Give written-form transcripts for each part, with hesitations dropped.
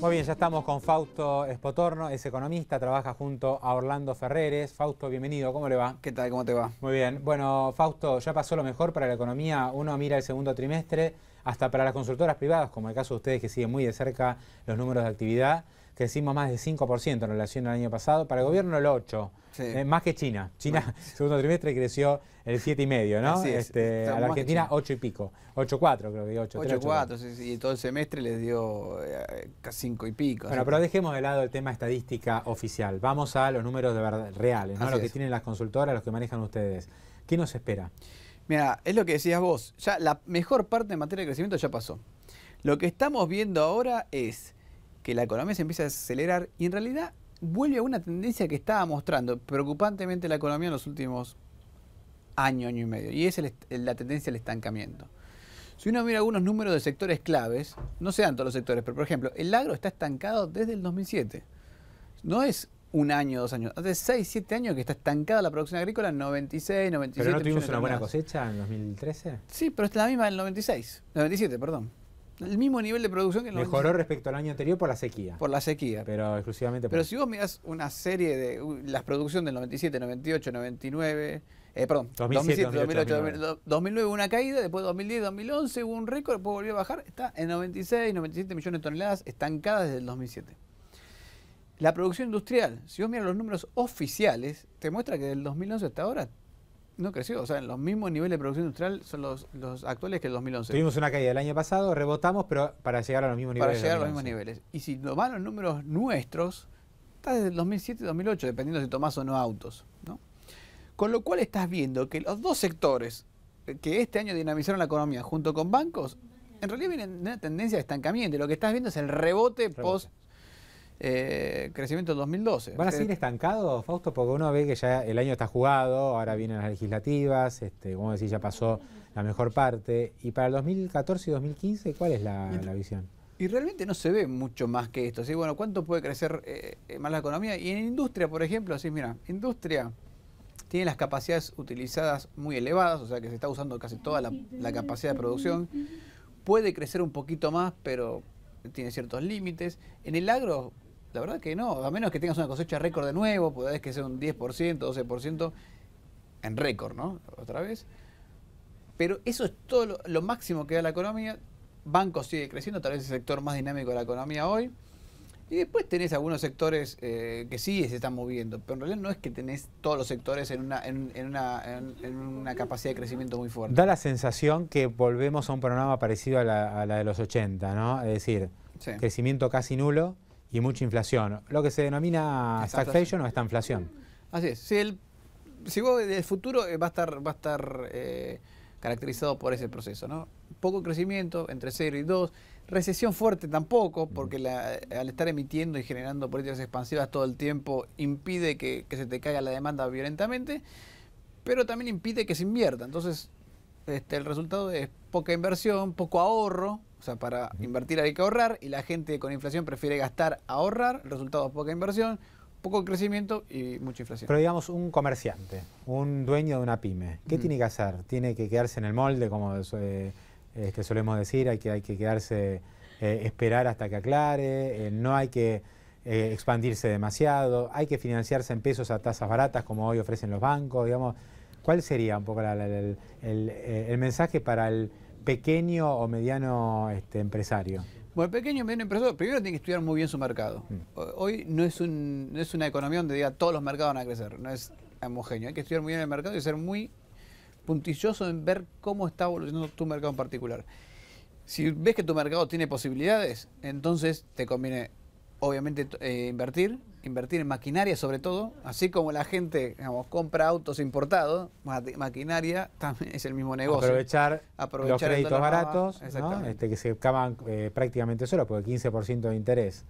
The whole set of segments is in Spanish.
Muy bien, ya estamos con Fausto Espotorno, es economista, trabaja junto a Orlando Ferreres. Fausto, bienvenido, ¿cómo le va? ¿Qué tal? ¿Cómo te va? Muy bien. Bueno, Fausto, ya pasó lo mejor para la economía. Uno mira el segundo trimestre, hasta para las consultoras privadas, como el caso de ustedes que siguen muy de cerca los números de actividad, crecimos más de 5% en relación al año pasado. Para el gobierno el 8%, Sí. más que China. China, segundo trimestre, creció el 7,5%, ¿no? Así es. A la Argentina 8 y pico, 8,4 creo que 8,4, sí, y todo el semestre les dio casi 5 y pico. Bueno, pero dejemos de lado el tema estadística oficial. Vamos a los números de verdad, reales, ¿no? Lo que tienen las consultoras, los que manejan ustedes. ¿Qué nos espera? Mira, es lo que decías vos. Ya la mejor parte en materia de crecimiento ya pasó. Lo que estamos viendo ahora es que la economía se empieza a acelerar y en realidad vuelve a una tendencia que estaba mostrando preocupantemente la economía en los últimos año y medio. Y es la tendencia al estancamiento. Si uno mira algunos números de sectores claves, no sean todos los sectores, pero por ejemplo, el agro está estancado desde el 2007. No es un año, 2 años, hace 6, 7 años que está estancada la producción agrícola en 96, 97. ¿Pero no tuvimos una buena cosecha en 2013? Sí, pero es la misma del 97, perdón. El mismo nivel de producción que el 97. Mejoró respecto al año anterior por la sequía. Por la sequía. Pero exclusivamente por Pero si vos mirás una serie de las producciones del 97, 98, 99, perdón, 2007, 2008, 2009 una caída, después 2010, 2011 hubo un récord, después volvió a bajar, está en 96, 97 millones de toneladas estancadas desde el 2007. La producción industrial, si vos miras los números oficiales, te muestra que del 2011 hasta ahora no creció, o sea, en los mismos niveles de producción industrial son los actuales que el 2011. Tuvimos una caída el año pasado, rebotamos, pero para llegar a los mismos niveles. Para llegar a los mismos niveles. Y si nos van los números nuestros, está desde el 2007 y 2008, dependiendo si tomás o no autos, ¿no? Con lo cual estás viendo que los dos sectores que este año dinamizaron la economía junto con bancos, en realidad vienen de una tendencia de estancamiento. Lo que estás viendo es el rebote post crecimiento del 2012. ¿Van a seguir estancados, Fausto? Porque uno ve que ya el año está jugado, ahora vienen las legislativas, como decís, ya pasó la mejor parte. Y para el 2014 y 2015, ¿cuál es la visión? Y realmente no se ve mucho más que esto. ¿Sí? Bueno, ¿cuánto puede crecer más la economía? Y en industria, por ejemplo, así, mira, industria tiene las capacidades utilizadas muy elevadas, o sea que se está usando casi toda la capacidad de producción. Puede crecer un poquito más, pero tiene ciertos límites. En el agro, la verdad que no, a menos que tengas una cosecha récord de nuevo, podés que sea un 10%, 12% en récord, ¿no? Otra vez. Pero eso es todo lo máximo que da la economía. Bancos sigue creciendo, tal vez es el sector más dinámico de la economía hoy. Y después tenés algunos sectores que sí se están moviendo, pero en realidad no es que tenés todos los sectores en una capacidad de crecimiento muy fuerte. Da la sensación que volvemos a un panorama parecido a la de los 80, ¿no? Es decir, sí, crecimiento casi nulo y mucha inflación. Lo que se denomina stagflation o esta inflación. Así es. Si vos del futuro va a estar caracterizado por ese proceso, ¿no? Poco crecimiento, entre 0 y 2. Recesión fuerte tampoco, porque al estar emitiendo y generando políticas expansivas todo el tiempo impide que se te caiga la demanda violentamente, pero también impide que se invierta. Entonces, el resultado es poca inversión, poco ahorro. O sea, para invertir hay que ahorrar y la gente con inflación prefiere gastar a ahorrar. El resultado es poca inversión, poco crecimiento y mucha inflación. Pero digamos, un comerciante, un dueño de una pyme, ¿qué tiene que hacer? ¿Tiene que quedarse en el molde, como solemos decir? ¿Hay que quedarse, esperar hasta que aclare? ¿No hay que expandirse demasiado? ¿Hay que financiarse en pesos a tasas baratas como hoy ofrecen los bancos? Digamos, ¿cuál sería un poco el mensaje para el pequeño o mediano empresario? Bueno, el pequeño y mediano empresario primero tiene que estudiar muy bien su mercado. Hoy no es una economía donde diga todos los mercados van a crecer, no es homogéneo. Hay que estudiar muy bien el mercado y ser muy puntilloso en ver cómo está evolucionando tu mercado en particular. Si ves que tu mercado tiene posibilidades, entonces te conviene obviamente invertir en maquinaria sobre todo, así como la gente, digamos, compra autos importados, maquinaria también es el mismo negocio. Aprovechar los créditos baratos, ¿no? Que se acaban prácticamente solos, porque 15% de interés,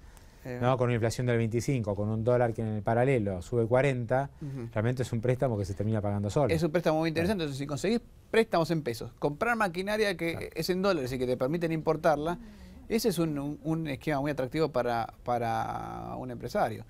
¿no? Con una inflación del 25, con un dólar que en el paralelo sube 40, realmente es un préstamo que se termina pagando solo. Es un préstamo muy interesante, entonces si conseguís préstamos en pesos, comprar maquinaria que es en dólares y que te permiten importarla, ese es un esquema muy atractivo para un empresario.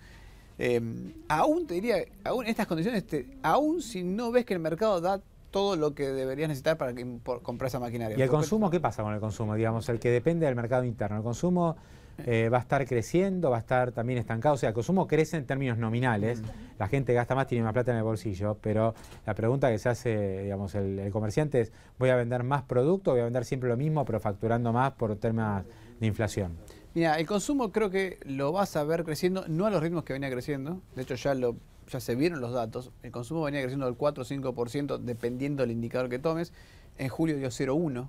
Aún te diría, aún en estas condiciones, aún si no ves que el mercado da todo lo que deberías necesitar para comprar esa maquinaria. ¿Y el consumo? ¿Qué pasa con el consumo? Digamos, el que depende del mercado interno. El consumo va a estar creciendo, va a estar también estancado. O sea, el consumo crece en términos nominales. La gente gasta más, tiene más plata en el bolsillo. Pero la pregunta que se hace, digamos, el comerciante es, ¿voy a vender más producto o voy a vender siempre lo mismo, pero facturando más por temas de inflación? Mira, el consumo creo que lo vas a ver creciendo, no a los ritmos que venía creciendo. De hecho, ya se vieron los datos. El consumo venía creciendo del 4 o 5%, dependiendo del indicador que tomes. En julio dio 0,1.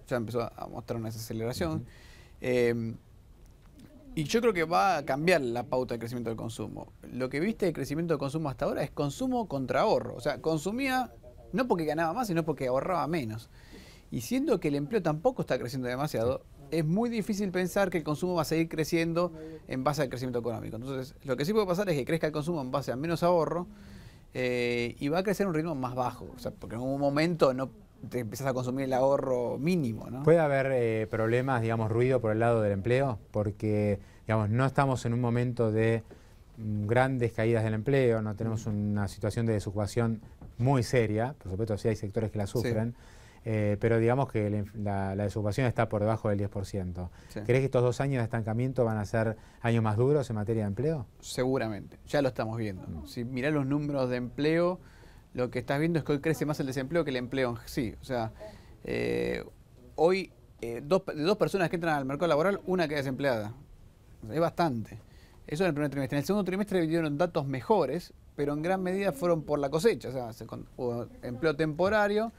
Ya empezó a mostrar una desaceleración. Y yo creo que va a cambiar la pauta de crecimiento del consumo. Lo que viste de crecimiento del consumo hasta ahora es consumo contra ahorro. O sea, consumía no porque ganaba más, sino porque ahorraba menos. Y siendo que el empleo tampoco está creciendo demasiado, es muy difícil pensar que el consumo va a seguir creciendo en base al crecimiento económico. Entonces, lo que sí puede pasar es que crezca el consumo en base a menos ahorro y va a crecer a un ritmo más bajo. O sea, porque en un momento no te empezás a consumir el ahorro mínimo, ¿no? ¿Puede haber problemas, digamos, ruido por el lado del empleo? Porque, digamos, no estamos en un momento de grandes caídas del empleo, no tenemos una situación de desocupación muy seria, por supuesto sí hay sectores que la sufren, pero digamos que la desocupación está por debajo del 10%. Sí. ¿Crees que estos 2 años de estancamiento van a ser años más duros en materia de empleo? Seguramente, ya lo estamos viendo. Si mirás los números de empleo, lo que estás viendo es que hoy crece más el desempleo que el empleo en sí. O sea, hoy de dos personas que entran al mercado laboral, una queda desempleada. O sea, es bastante. Eso en el primer trimestre. En el segundo trimestre dieron datos mejores, pero en gran medida fueron por la cosecha. O sea, hubo empleo temporario,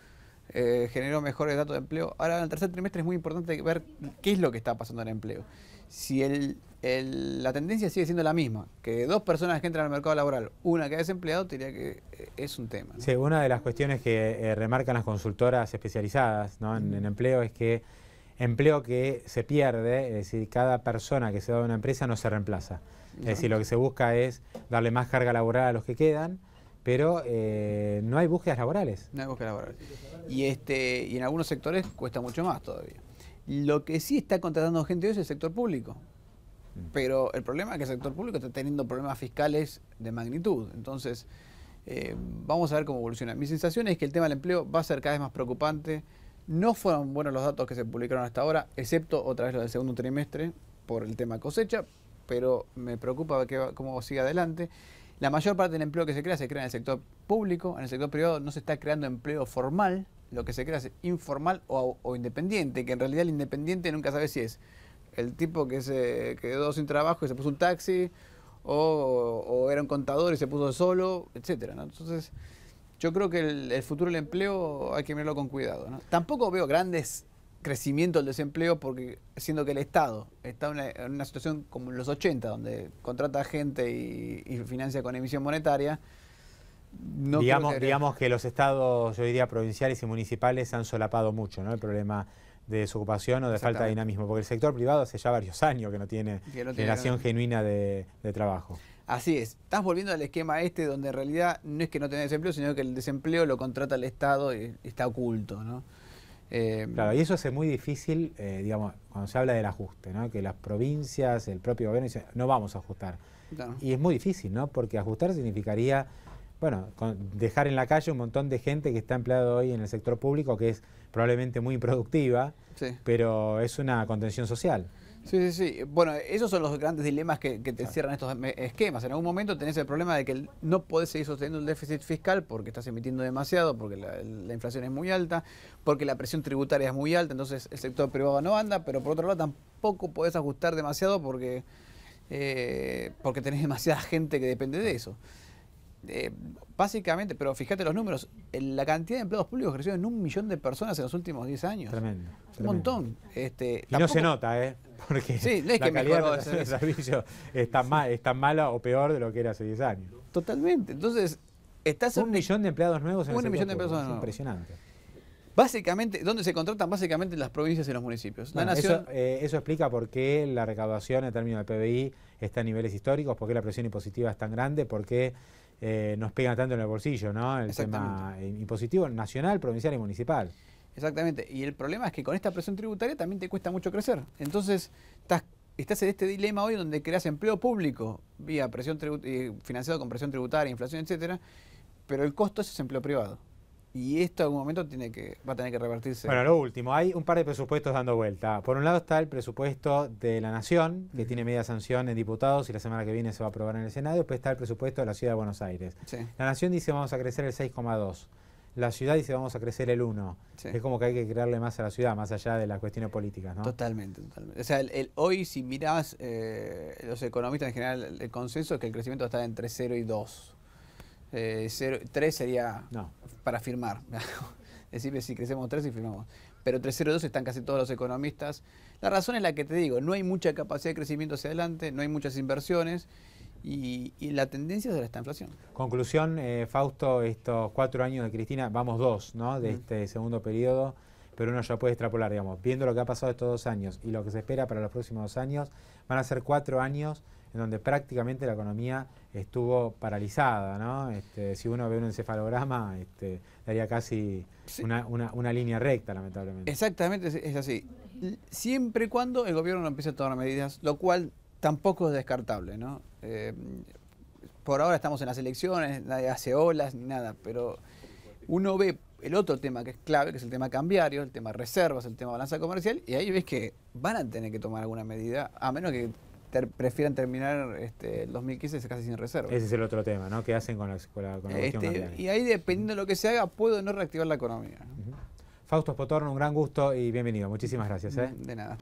generó mejores datos de empleo. Ahora en el tercer trimestre es muy importante ver qué es lo que está pasando en el empleo. Si la tendencia sigue siendo la misma, que de 2 personas que entran al mercado laboral, una queda desempleado, te diría que es un tema, ¿no? Sí, una de las cuestiones que remarcan las consultoras especializadas, ¿no? en empleo es que empleo que se pierde, es decir, cada persona que se da a una empresa no se reemplaza. Es decir, lo que se busca es darle más carga laboral a los que quedan, pero no hay búsquedas laborales. No hay búsquedas laborales. Y en algunos sectores cuesta mucho más todavía. Lo que sí está contratando gente hoy es el sector público. Pero el problema es que el sector público está teniendo problemas fiscales de magnitud. Entonces, vamos a ver cómo evoluciona. Mi sensación es que el tema del empleo va a ser cada vez más preocupante. No fueron buenos los datos que se publicaron hasta ahora, excepto otra vez los del segundo trimestre, por el tema cosecha, pero me preocupa cómo sigue adelante. La mayor parte del empleo que se crea en el sector público. En el sector privado no se está creando empleo formal, lo que se crea es informal o independiente, que en realidad el independiente nunca sabe si es el tipo que se quedó sin trabajo y se puso un taxi, o era un contador y se puso solo, etcétera, ¿no? Entonces, yo creo que el futuro del empleo hay que mirarlo con cuidado, ¿no? Tampoco veo grandes crecimientos del desempleo, porque siendo que el Estado está en una situación como en los 80, donde contrata gente y financia con emisión monetaria. No digamos que los estados, yo diría, provinciales y municipales han solapado mucho, ¿no? El problema de desocupación o de falta de dinamismo, porque el sector privado hace ya varios años que no tiene generación genuina de trabajo. Así es. Estás volviendo al esquema donde en realidad no es que no tenés desempleo, sino que el desempleo lo contrata el Estado y está oculto, ¿no? Claro, y eso hace muy difícil, digamos, cuando se habla del ajuste, ¿no? Que las provincias, el propio gobierno dice, no vamos a ajustar. Claro. Y es muy difícil, ¿no? Porque ajustar significaría, bueno, dejar en la calle un montón de gente que está empleada hoy en el sector público, que es probablemente muy improductiva, pero es una contención social. Sí, sí, sí. Bueno, esos son los grandes dilemas que te cierran estos esquemas. En algún momento tenés el problema de que no podés seguir sosteniendo el déficit fiscal porque estás emitiendo demasiado, porque la inflación es muy alta, porque la presión tributaria es muy alta, entonces el sector privado no anda, pero por otro lado tampoco podés ajustar demasiado porque tenés demasiada gente que depende de eso. Básicamente, pero fíjate los números, la cantidad de empleados públicos creció en 1 millón de personas en los últimos 10 años. Tremendo. Un montón. Y tampoco, no se nota, porque sí, no es que calidad del servicio es tan mala o peor de lo que era hace 10 años. Totalmente. Entonces, estás en 1 millón de empleados nuevos en el sector millón de público. personas. Es impresionante. Básicamente, ¿dónde se contratan? Básicamente en las provincias y los municipios. Bueno, eso explica por qué la recaudación en términos de PBI está a niveles históricos, por qué la presión impositiva es tan grande, por qué nos pegan tanto en el bolsillo, ¿no? El tema impositivo nacional, provincial y municipal. Exactamente. Y el problema es que con esta presión tributaria también te cuesta mucho crecer. Entonces, estás en este dilema hoy donde creas empleo público vía presión financiado con presión tributaria, inflación, etcétera, pero el costo es empleo privado. Y esto en algún momento va a tener que revertirse. Bueno, lo último, hay un par de presupuestos dando vuelta. Por un lado está el presupuesto de la Nación, que tiene media sanción en diputados y la semana que viene se va a aprobar en el Senado. Después está el presupuesto de la Ciudad de Buenos Aires. Sí. La Nación dice vamos a crecer el 6,2. La ciudad dice vamos a crecer el 1. Sí. Es como que hay que crearle más a la ciudad, más allá de las cuestiones políticas, ¿no? Totalmente. O sea, hoy si mirás los economistas en general, el consenso es que el crecimiento está entre 0 y 2. 3 sería para firmar. Decirle si crecemos 3 y firmamos. Pero entre 0 y 2 están casi todos los economistas. La razón es la que te digo, no hay mucha capacidad de crecimiento hacia adelante, no hay muchas inversiones. Y la tendencia es de esta inflación. Conclusión, Fausto, estos 4 años de Cristina, vamos 2, ¿no? De este segundo periodo, pero uno ya puede extrapolar, digamos, viendo lo que ha pasado estos 2 años y lo que se espera para los próximos 2 años, van a ser 4 años en donde prácticamente la economía estuvo paralizada, ¿no? Si uno ve un encefalograma, daría casi una línea recta, lamentablemente. Exactamente, es así. Siempre y cuando el gobierno no empiece a tomar medidas, lo cual tampoco es descartable, ¿no? Por ahora estamos en las elecciones, nadie hace olas ni nada, pero uno ve el otro tema que es clave, que es el tema cambiario, el tema reservas, el tema balanza comercial, y ahí ves que van a tener que tomar alguna medida, a menos que prefieran terminar el 2015 casi sin reservas. Ese es el otro tema, ¿no? ¿Qué hacen con la cuestión cambiaria? Y ahí, dependiendo de lo que se haga, puede o no reactivar la economía, ¿no? Fausto Spotorno, un gran gusto y bienvenido. Muchísimas gracias. De nada.